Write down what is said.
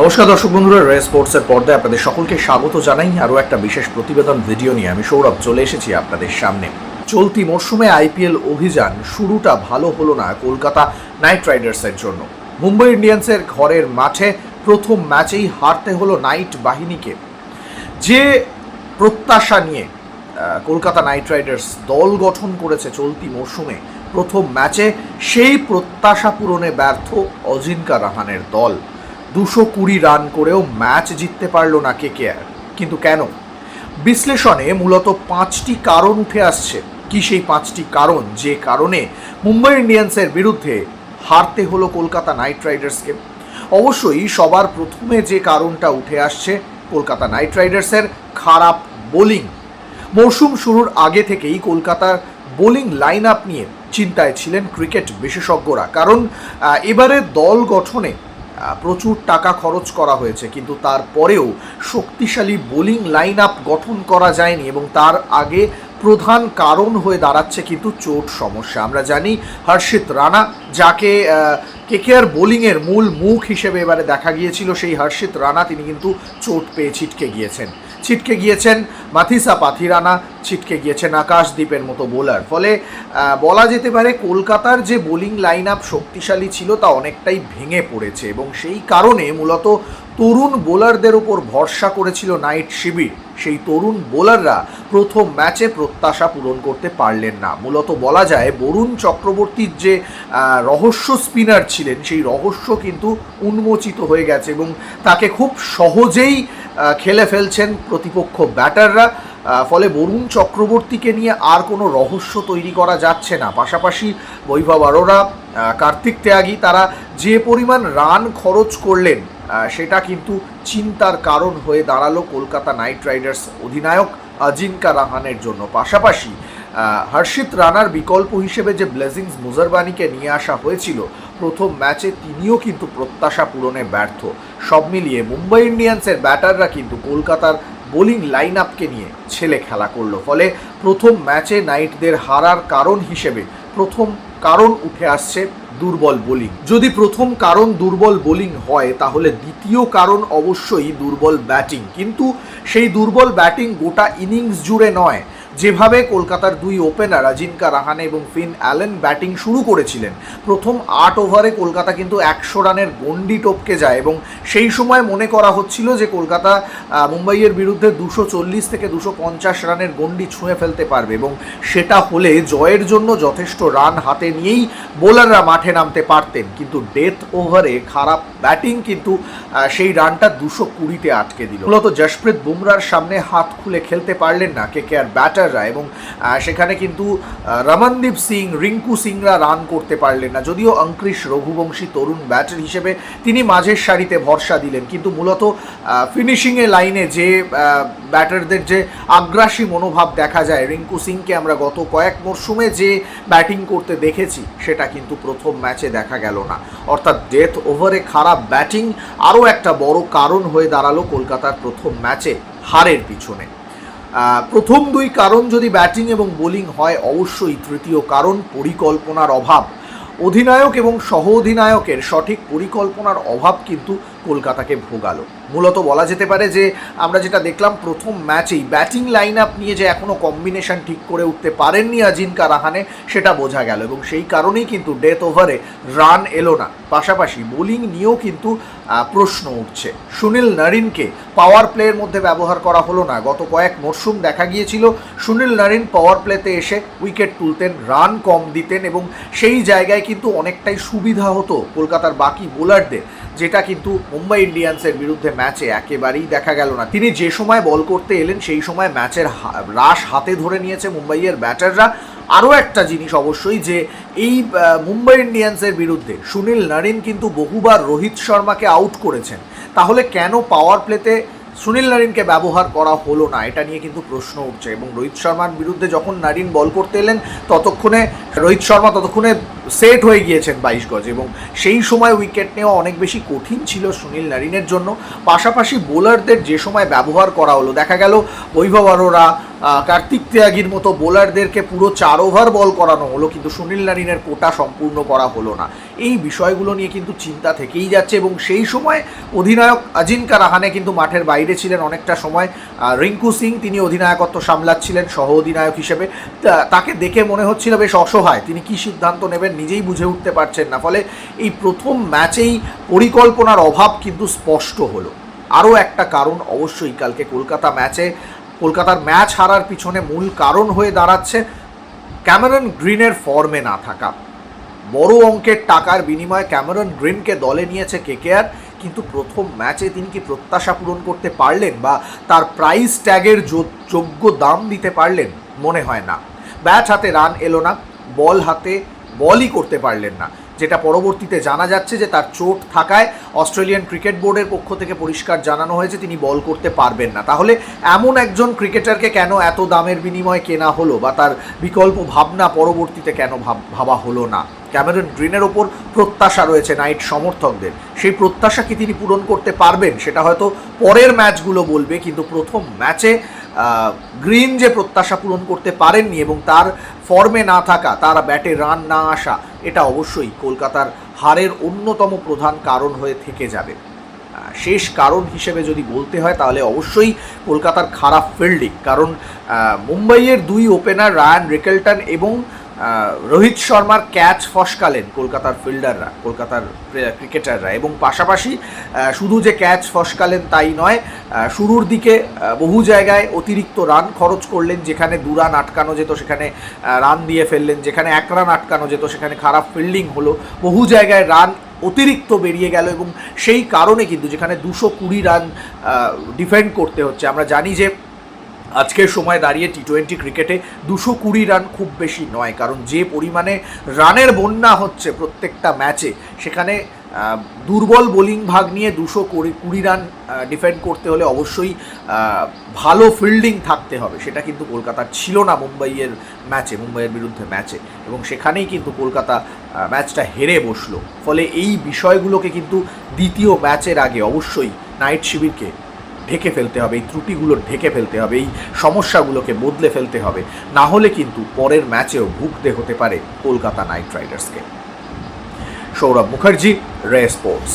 নমস্কার দর্শক বন্ধুরা, রে স্পোর্টসের পর্দায় আপনাদের সকলকে স্বাগত জানাই। আরও একটা বিশেষ প্রতিবেদন ভিডিও নিয়ে আমি সৌরভ চলে এসেছি আপনাদের সামনে। চলতি মরশুমে আইপিএল অভিযান শুরুটা ভালো হলো না কলকাতা নাইট রাইডার্সের জন্য। মুম্বাই ইন্ডিয়ান্সের ঘরের মাঠে প্রথম ম্যাচেই হারতে হলো নাইট বাহিনীকে। যে প্রত্যাশা নিয়ে কলকাতা নাইট রাইডার্স দল গঠন করেছে চলতি মরশুমে প্রথম ম্যাচে, সেই প্রত্যাশা পূরণে ব্যর্থ অজিঙ্কা রাহানের দল। 220 রান করেও ম্যাচ জিততে পারল না কেকেআর। কিন্তু কেন? বিশ্লেষণে মূলত 5টি কারণ উঠে আসছে। কি সেই 5টি কারণ যে কারণে মুম্বাই ইন্ডিয়ান্সের বিরুদ্ধে হারতে হলো কলকাতা নাইট রাইডার্সকে? অবশ্যই সবার প্রথমে যে কারণটা উঠে আসছে কলকাতা নাইট রাইডার্সের খারাপ বোলিং। মরশুম শুরুর আগে থেকেই কলকাতার বোলিং লাইন আপ নিয়ে চিন্তায় ছিলেন ক্রিকেট বিশেষজ্ঞরা। কারণ এবারে দল গঠনে প্রচুর টাকা খরচ করা হয়েছে, কিন্তু তারপরেও শক্তিশালী বোলিং লাইন আপ গঠন করা যায়নি এবং তার আগে প্রধান কারণ হয়ে দাঁড়াচ্ছে কিন্তু চোট সমস্যা। আমরা জানি হর্ষিত রানা, যাকে কেকেআর বোলিংয়ের মূল মুখ হিসেবে এবারে দেখা গিয়েছিল, সেই হর্ষিত রানা তিনি কিন্তু চোট পেয়ে ছিটকে গিয়েছেন মাথিসা পাথিরানা, ছিটকে গিয়েছেন আকাশদ্বীপের মতো বোলার। ফলে বলা যেতে পারে কলকাতার যে বোলিং লাইন আপ শক্তিশালী ছিল তা অনেকটাই ভেঙে পড়েছে এবং সেই কারণে মূলত তরুণ বোলারদের উপর ভরসা করেছিল নাইট শিবির। সেই তরুণ বোলাররা প্রথম ম্যাচে প্রত্যাশা পূরণ করতে পারলেন না। মূলত বলা যায় বরুণ চক্রবর্তীর যে রহস্য স্পিনার ছিলেন, সেই রহস্য কিন্তু উন্মোচিত হয়ে গেছে এবং তাকে খুব সহজেই খেলে ফেলছেন প্রতিপক্ষ ব্যাটাররা। ফলে বরুণ চক্রবর্তীকে নিয়ে আর কোনো রহস্য তৈরি করা যাচ্ছে না। পাশাপাশি বৈভব অরোরা, কার্তিক ত্যাগী, তারা যে পরিমাণ রান খরচ করলেন সেটা কিন্তু চিন্তার কারণ হয়ে দাঁড়ালো কলকাতা নাইট রাইডার্স অধিনায়ক অজিঙ্কা রাহানের জন্য। পাশাপাশি হর্ষিত রানার বিকল্প হিসেবে যে ব্লেজিংস মুজারবানিকে নিয়ে আসা হয়েছিল প্রথম ম্যাচে, তিনিও কিন্তু প্রত্যাশা পূরণে ব্যর্থ। সব মিলিয়ে মুম্বাই ইন্ডিয়ান্সের ব্যাটাররা কিন্তু কলকাতার বোলিং লাইন আপকে নিয়ে ছেলে খেলা করলো। ফলে প্রথম ম্যাচে নাইটদের হারার কারণ হিসেবে প্রথম কারণ উঠে আসছে দুর্বল বোলিং। যদি প্রথম কারণ দুর্বল বোলিং হয়, তাহলে দ্বিতীয় কারণ অবশ্যই দুর্বল ব্যাটিং। কিন্তু সেই দুর্বল ব্যাটিং গোটা ইনিংস জুড়ে নয়। যেভাবে কলকাতার দুই ওপেনার অজিঙ্কা রাহানে এবং ফিন অ্যালেন ব্যাটিং শুরু করেছিলেন, প্রথম 8 ওভারে কলকাতা কিন্তু 100 রানের গণ্ডি টপকে যায় এবং সেই সময় মনে করা হচ্ছিল যে কলকাতা মুম্বাইয়ের বিরুদ্ধে 240 থেকে 250 রানের গণ্ডি ছুঁয়ে ফেলতে পারবে এবং সেটা হলে জয়ের জন্য যথেষ্ট রান হাতে নিয়েই বোলাররা মাঠে নামতে পারতেন। কিন্তু ডেথ ওভারে খারাপ ব্যাটিং কিন্তু সেই রানটা 220-তে আটকে দিল। মূলত জশপ্রীত বুমরার সামনে হাত খুলে খেলতে পারলেন না কেকেআর ব্যাটার এবং সেখানে কিন্তু রমনদীপ সিং, রিঙ্কু সিংরা রান করতে পারলেন না। যদিও অঙ্কৃশ রঘুবংশী তরুণ ব্যাটার হিসেবে তিনি মাঝের সারিতে ভরসা দিলেন, কিন্তু মূলত ফিনিশিংয়ে লাইনে যে ব্যাটারদের যে আগ্রাসী মনোভাব দেখা যায়, রিঙ্কু সিংকে আমরা গত কয়েক মরশুমে যে ব্যাটিং করতে দেখেছি সেটা কিন্তু প্রথম ম্যাচে দেখা গেল না। অর্থাৎ ডেথ ওভারে খারাপ ব্যাটিং আরও একটা বড় কারণ হয়ে দাঁড়ালো কলকাতার প্রথম ম্যাচে হারের পিছনে। প্রথম দুই কারণ যদি ব্যাটিং এবং বোলিং হয়, অবশ্যই তৃতীয় কারণ পরিকল্পনার অভাব। অধিনায়ক এবং সহ অধিনায়কের সঠিক পরিকল্পনার অভাব কিন্তু কলকাতাকে ভোগালো। মূলত বলা যেতে পারে যে আমরা যেটা দেখলাম প্রথম ম্যাচেই ব্যাটিং লাইন আপ নিয়ে যে এখনও কম্বিনেশন ঠিক করে উঠতে পারেননি অজিঙ্কা রাহানে, সেটা বোঝা গেল এবং সেই কারণেই কিন্তু ডেথ ওভারে রান এলো না। পাশাপাশি বোলিং নিয়েও কিন্তু প্রশ্ন উঠছে। সুনীল নারিনকে পাওয়ার প্লের মধ্যে ব্যবহার করা হলো না। গত কয়েক মরশুম দেখা গিয়েছিল সুনীল নারিন পাওয়ার প্লেতে এসে উইকেট তুলতেন, রান কম দিতেন এবং সেই জায়গায় কিন্তু অনেকটাই সুবিধা হতো কলকাতার বাকি বোলারদের, যেটা কিন্তু মুম্বাই ইন্ডিয়ান্সের বিরুদ্ধে ম্যাচে একেবারেই দেখা গেল না। তিনি যে সময় বল করতে এলেন সেই সময় ম্যাচের রাশ হাতে ধরে নিয়েছে মুম্বাইয়ের ব্যাটাররা। আরও একটা জিনিস অবশ্যই যে এই মুম্বাই ইন্ডিয়ান্সের বিরুদ্ধে সুনীল নারিন কিন্তু বহুবার রোহিত শর্মাকে আউট করেছেন। তাহলে কেন পাওয়ার প্লেতে সুনীল নারিনকে ব্যবহার করা হলো না, এটা নিয়ে কিন্তু প্রশ্ন উঠছে। এবং রোহিত শর্মার বিরুদ্ধে যখন নারিন বল করতে এলেন ততক্ষণে রোহিত শর্মা সেট হয়ে গিয়েছেন 22 গজ এবং সেই সময় উইকেট নেওয়া অনেক বেশি কঠিন ছিল সুনীল নারিনের জন্য। পাশাপাশি বোলারদের যে সময় ব্যবহার করা হলো, দেখা গেল বৈভব অরোরা, কার্তিক ত্যাগীর মতো বোলারদেরকে পুরো 4 ওভার বল করানো হলো, কিন্তু সুনীল নারিনের কোটা সম্পূর্ণ করা হলো না। এই বিষয়গুলো নিয়ে কিন্তু চিন্তা থেকেই যাচ্ছে, এবং সেই সময় অধিনায়ক অজিঙ্কা রাহানে কিন্তু মাঠের বাইরে ছিলেন অনেকটা সময়। রিঙ্কু সিং তিনি অধিনায়কত্ব সামলাচ্ছিলেন সহ অধিনায়ক হিসেবে। তাকে দেখে মনে হচ্ছিল বেশ অসহায়, তিনি কী সিদ্ধান্ত নেবেন নিজেই বুঝে উঠতে পারছেন না। ফলে এই প্রথম ম্যাচেই পরিকল্পনার অভাব কিন্তু স্পষ্ট হলো। আরও একটা কারণ অবশ্যই কালকে কলকাতার ম্যাচ হারার পিছনে মূল কারণ হয়ে দাঁড়াচ্ছে ক্যামেরন গ্রিনের ফর্মে না থাকা। বড় অঙ্কের টাকার বিনিময়ে ক্যামেরন গ্রিনকে দলে নিয়েছে কেকেআর, কিন্তু প্রথম ম্যাচে তিনি কি প্রত্যাশা পূরণ করতে পারলেন বা তার প্রাইস ট্যাগের যোগ্য দাম দিতে পারলেন? মনে হয় না। ব্যাট হাতে রান এলো না, বল হাতে বলই করতে পারলেন না, যেটা পরবর্তীতে জানা যাচ্ছে যে তার চোট থাকায় অস্ট্রেলিয়ান ক্রিকেট বোর্ডের পক্ষ থেকে পরিষ্কার জানানো হয়েছে তিনি বল করতে পারবেন না। তাহলে এমন একজন ক্রিকেটারকে কেন এত দামের বিনিময়ে কেনা হলো, বা তার বিকল্প ভাবনা পরবর্তীতে কেন ভাবা হলো না? ক্যামেরন গ্রিনের ওপর প্রত্যাশা রয়েছে নাইট সমর্থকদের, সেই প্রত্যাশা কি তিনি পূরণ করতে পারবেন সেটা হয়তো পরের ম্যাচগুলো বলবে, কিন্তু প্রথম ম্যাচে গ্রিন যে প্রত্যাশা পূরণ করতে পারেননি এবং তার ফর্মে না থাকা, তার ব্যাটে রান না আসা, এটা অবশ্যই কলকাতার হারের অন্যতম প্রধান কারণ হয়ে থেকে যাবে। শেষ কারণ হিসেবে যদি বলতে হয় তাহলে অবশ্যই কলকাতার খারাপ ফিল্ডিং, কারণ মুম্বাইয়ের 2 ওপেনার রায়ান রিকেলটন এবং রোহিত শর্মার ক্যাচ ফসকালেন কলকাতার ফিল্ডাররা, কলকাতার ক্রিকেটাররা, এবং পাশাপাশি শুধু যে ক্যাচ ফসকালেন তাই নয়, শুরুর দিকে বহু জায়গায় অতিরিক্ত রান খরচ করলেন, যেখানে 2 রান আটকানো যেত সেখানে রান দিয়ে ফেললেন, যেখানে 1 রান আটকানো যেত সেখানে খারাপ ফিল্ডিং হলো, বহু জায়গায় রান অতিরিক্ত বেরিয়ে গেল, এবং সেই কারণে কিন্তু যেখানে 220 রান ডিফেন্ড করতে হচ্ছে, আমরা জানি যে আজকের সময় দাঁড়িয়ে টি-20 ক্রিকেটে 220 রান খুব বেশি নয়, কারণ যে পরিমাণে রানের বন্যা হচ্ছে প্রত্যেকটা ম্যাচে, সেখানে দুর্বল বোলিং ভাগ নিয়ে 220 রান ডিফেন্ড করতে হলে অবশ্যই ভালো ফিল্ডিং থাকতে হবে। সেটা কিন্তু কলকাতার ছিল না মুম্বাইয়ের বিরুদ্ধে ম্যাচে, এবং সেখানেই কিন্তু কলকাতা ম্যাচটা হেরে বসলো। ফলে এই বিষয়গুলোকে কিন্তু দ্বিতীয় ম্যাচের আগে অবশ্যই নাইট শিবিরকে ঢেকে ফেলতে হবে, এই ত্রুটিগুলো ঢেকে ফেলতে হবে, এই সমস্যাগুলোকে বদলে ফেলতে হবে, না হলে কিন্তু পরের ম্যাচেও ভুগতে হতে পারে কলকাতা নাইট রাইডার্সকে। সৌরভ মুখার্জি, রে স্পোর্টস।